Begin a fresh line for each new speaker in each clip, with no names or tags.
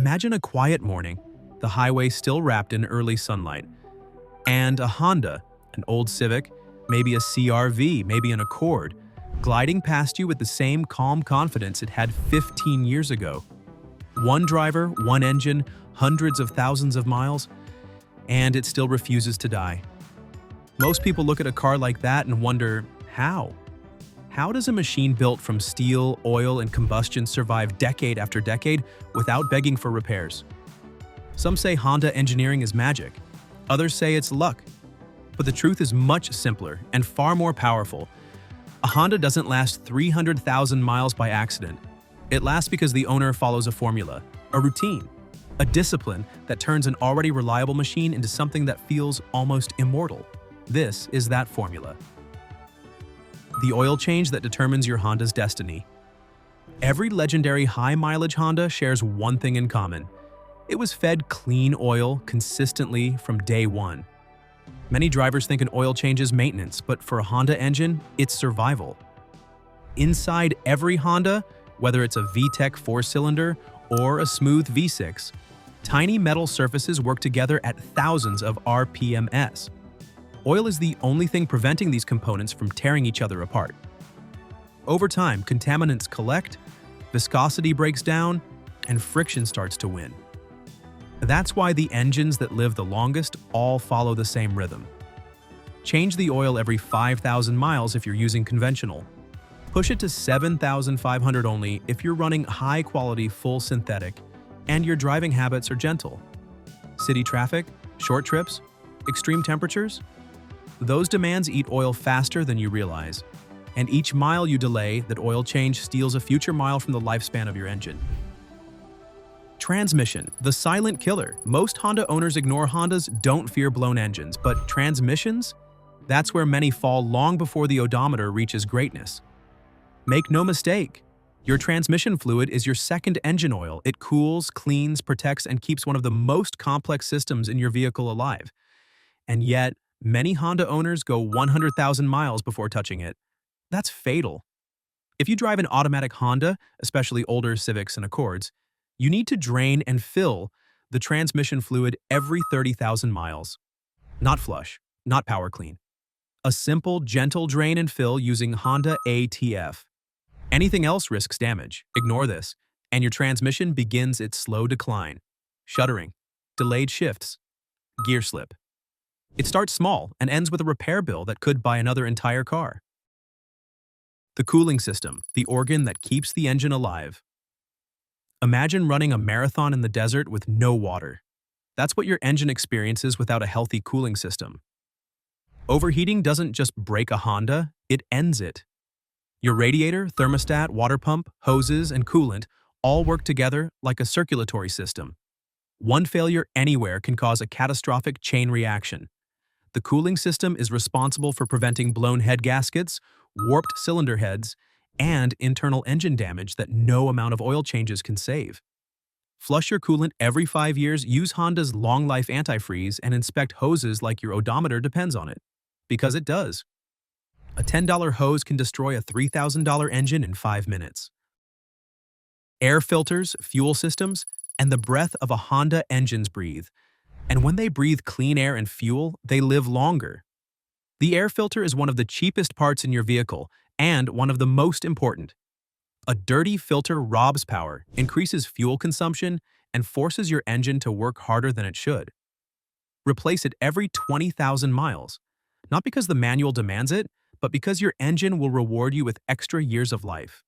Imagine a quiet morning, the highway still wrapped in early sunlight, and a Honda, an old Civic, maybe a CR-V, maybe an Accord, gliding past you with the same calm confidence it had 15 years ago. One driver, one engine, hundreds of thousands of miles, and it still refuses to die. Most people look at a car like that and wonder, how? How does a machine built from steel, oil, and combustion survive decade after decade without begging for repairs? Some say Honda engineering is magic. Others say it's luck. But the truth is much simpler and far more powerful. A Honda doesn't last 300,000 miles by accident. It lasts because the owner follows a formula, a routine, a discipline that turns an already reliable machine into something that feels almost immortal. This is that formula. The oil change that determines your Honda's destiny. Every legendary high-mileage Honda shares one thing in common. It was fed clean oil consistently from day one. Many drivers think an oil change is maintenance, but for a Honda engine, it's survival. Inside every Honda, whether it's a VTEC 4-cylinder or a smooth V6, tiny metal surfaces work together at thousands of RPMs. Oil is the only thing preventing these components from tearing each other apart. Over time, contaminants collect, viscosity breaks down, and friction starts to win. That's why the engines that live the longest all follow the same rhythm. Change the oil every 5,000 miles if you're using conventional. Push it to 7,500 only if you're running high-quality full synthetic and your driving habits are gentle. City traffic, short trips, extreme temperatures? Those demands eat oil faster than you realize, and each mile you delay that oil change steals a future mile from the lifespan of your engine. Transmission, the silent killer. Most Honda owners ignore Hondas, don't fear blown engines, but transmissions? That's where many fall long before the odometer reaches greatness. Make no mistake, your transmission fluid is your second engine oil. It cools, cleans, protects, and keeps one of the most complex systems in your vehicle alive. And yet, many Honda owners go 100,000 miles before touching it. That's fatal. If you drive an automatic Honda, especially older Civics and Accords, you need to drain and fill the transmission fluid every 30,000 miles. Not flush, not power clean. A simple, gentle drain and fill using Honda ATF. Anything else risks damage. Ignore this, and your transmission begins its slow decline. Shuddering, delayed shifts, gear slip. It starts small and ends with a repair bill that could buy another entire car. The cooling system, the organ that keeps the engine alive. Imagine running a marathon in the desert with no water. That's what your engine experiences without a healthy cooling system. Overheating doesn't just break a Honda, it ends it. Your radiator, thermostat, water pump, hoses, and coolant all work together like a circulatory system. One failure anywhere can cause a catastrophic chain reaction. The cooling system is responsible for preventing blown head gaskets, warped cylinder heads, and internal engine damage that no amount of oil changes can save. Flush your coolant every 5 years, use Honda's long-life antifreeze, and inspect hoses like your odometer depends on it. Because it does. A $10 hose can destroy a $3,000 engine in 5 minutes. Air filters, fuel systems, and the breath of a Honda engines breathe. And when they breathe clean air and fuel, they live longer. The air filter is one of the cheapest parts in your vehicle, and one of the most important. A dirty filter robs power, increases fuel consumption, and forces your engine to work harder than it should. Replace it every 20,000 miles, not because the manual demands it, but because your engine will reward you with extra years of life.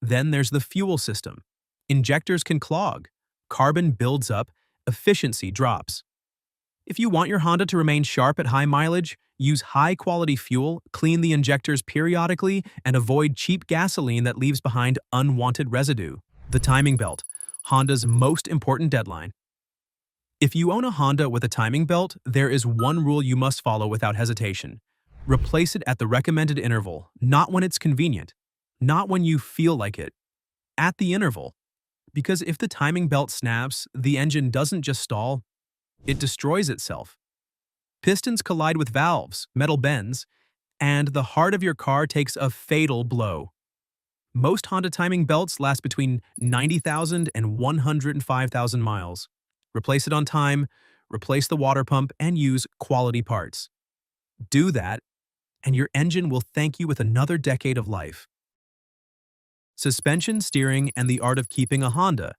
Then there's the fuel system. Injectors can clog, carbon builds up, efficiency drops. If you want your Honda to remain sharp at high mileage, use high-quality fuel, clean the injectors periodically, and avoid cheap gasoline that leaves behind unwanted residue. The timing belt, Honda's most important deadline. If you own a Honda with a timing belt, there is one rule you must follow without hesitation. Replace it at the recommended interval, not when it's convenient, not when you feel like it, at the interval. Because if the timing belt snaps, the engine doesn't just stall, it destroys itself. Pistons collide with valves, metal bends, and the heart of your car takes a fatal blow. Most Honda timing belts last between 90,000 and 105,000 miles. Replace it on time, replace the water pump, and use quality parts. Do that, and your engine will thank you with another decade of life. Suspension, steering, and the art of keeping a Honda.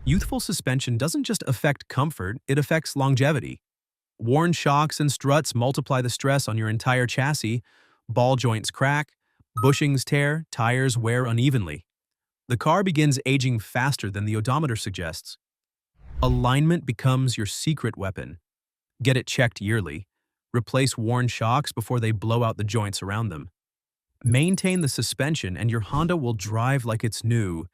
Youthful suspension doesn't just affect comfort, it affects longevity. Worn shocks and struts multiply the stress on your entire chassis, ball joints crack, bushings tear, tires wear unevenly. The car begins aging faster than the odometer suggests. Alignment becomes your secret weapon. Get it checked yearly. Replace worn shocks before they blow out the joints around them. Maintain the suspension and your Honda will drive like it's new,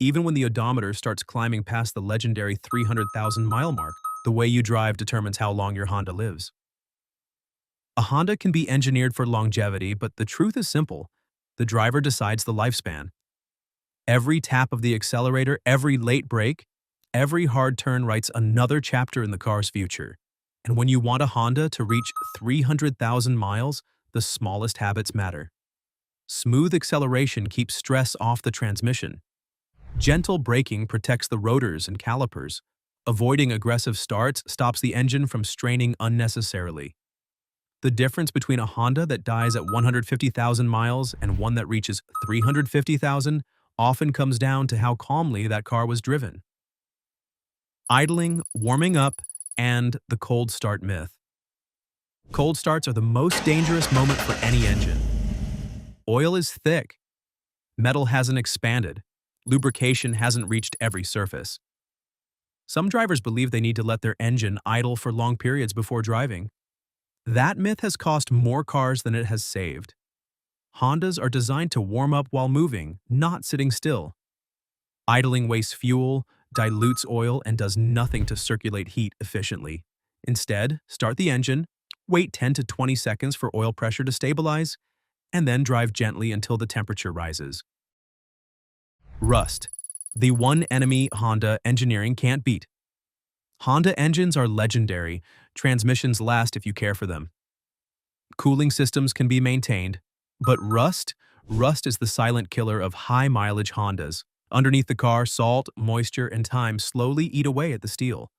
even when the odometer starts climbing past the legendary 300,000 mile mark. The way you drive determines how long your Honda lives. A Honda can be engineered for longevity, but the truth is simple. The driver decides the lifespan. Every tap of the accelerator, every late brake, every hard turn writes another chapter in the car's future. And when you want a Honda to reach 300,000 miles, the smallest habits matter. Smooth acceleration keeps stress off the transmission. Gentle braking protects the rotors and calipers. Avoiding aggressive starts stops the engine from straining unnecessarily. The difference between a Honda that dies at 150,000 miles and one that reaches 350,000 often comes down to how calmly that car was driven. Idling, warming up, and the cold start myth. Cold starts are the most dangerous moment for any engine. Oil is thick. Metal hasn't expanded. Lubrication hasn't reached every surface. Some drivers believe they need to let their engine idle for long periods before driving. That myth has cost more cars than it has saved. Hondas are designed to warm up while moving, not sitting still. Idling wastes fuel, dilutes oil, and does nothing to circulate heat efficiently. Instead, start the engine, wait 10 to 20 seconds for oil pressure to stabilize, and then drive gently until the temperature rises. Rust, the one enemy Honda engineering can't beat. Honda engines are legendary. Transmissions last if you care for them. Cooling systems can be maintained, but rust is the silent killer of high-mileage Hondas. Underneath the car, salt, moisture, and time slowly eat away at the steel.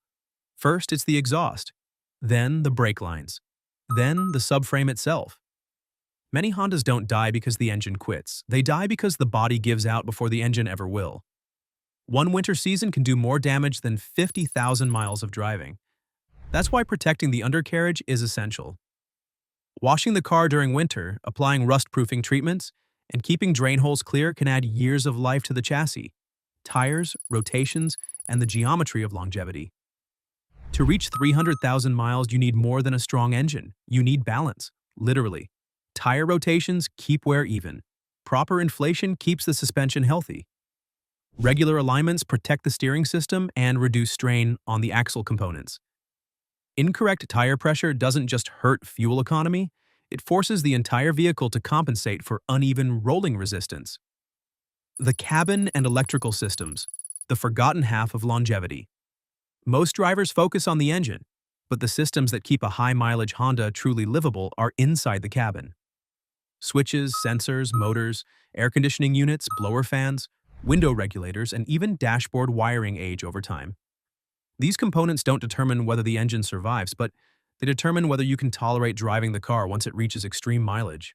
First, it's the exhaust, then the brake lines, then the subframe itself. Many Hondas don't die because the engine quits. They die because the body gives out before the engine ever will. One winter season can do more damage than 50,000 miles of driving. That's why protecting the undercarriage is essential. Washing the car during winter, applying rust-proofing treatments, and keeping drain holes clear can add years of life to the chassis, tires, rotations, and the geometry of longevity. To reach 300,000 miles, you need more than a strong engine. You need balance, literally. Tire rotations keep wear even. Proper inflation keeps the suspension healthy. Regular alignments protect the steering system and reduce strain on the axle components. Incorrect tire pressure doesn't just hurt fuel economy, it forces the entire vehicle to compensate for uneven rolling resistance. The cabin and electrical systems, the forgotten half of longevity. Most drivers focus on the engine, but the systems that keep a high-mileage Honda truly livable are inside the cabin. Switches, sensors, motors, air conditioning units, blower fans, window regulators, and even dashboard wiring age over time. These components don't determine whether the engine survives, but they determine whether you can tolerate driving the car once it reaches extreme mileage.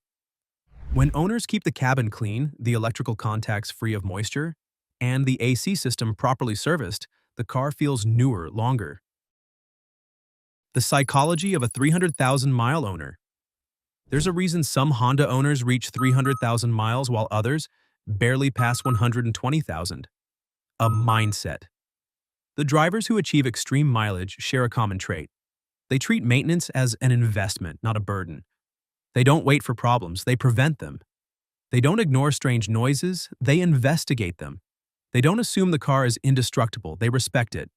When owners keep the cabin clean, the electrical contacts free of moisture, and the AC system properly serviced, the car feels newer longer. The psychology of a 300,000-mile owner. There's a reason some Honda owners reach 300,000 miles while others barely pass 120,000. A mindset. The drivers who achieve extreme mileage share a common trait. They treat maintenance as an investment, not a burden. They don't wait for problems, they prevent them. They don't ignore strange noises, they investigate them. They don't assume the car is indestructible, they respect it.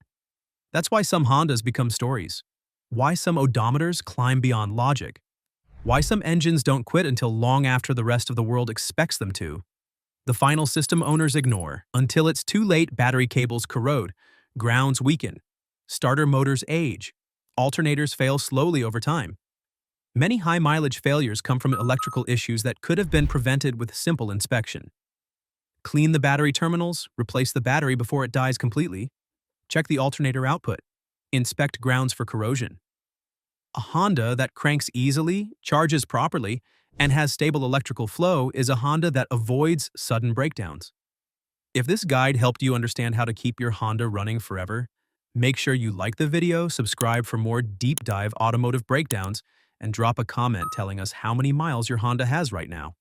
That's why some Hondas become stories. Why some odometers climb beyond logic. Why some engines don't quit until long after the rest of the world expects them to. The final system owners ignore. Until it's too late, battery cables corrode, grounds weaken, starter motors age, alternators fail slowly over time. Many high-mileage failures come from electrical issues that could have been prevented with simple inspection. Clean the battery terminals, replace the battery before it dies completely. Check the alternator output. Inspect grounds for corrosion. A Honda that cranks easily, charges properly, and has stable electrical flow is a Honda that avoids sudden breakdowns. If this guide helped you understand how to keep your Honda running forever, make sure you like the video, subscribe for more deep dive automotive breakdowns, and drop a comment telling us how many miles your Honda has right now.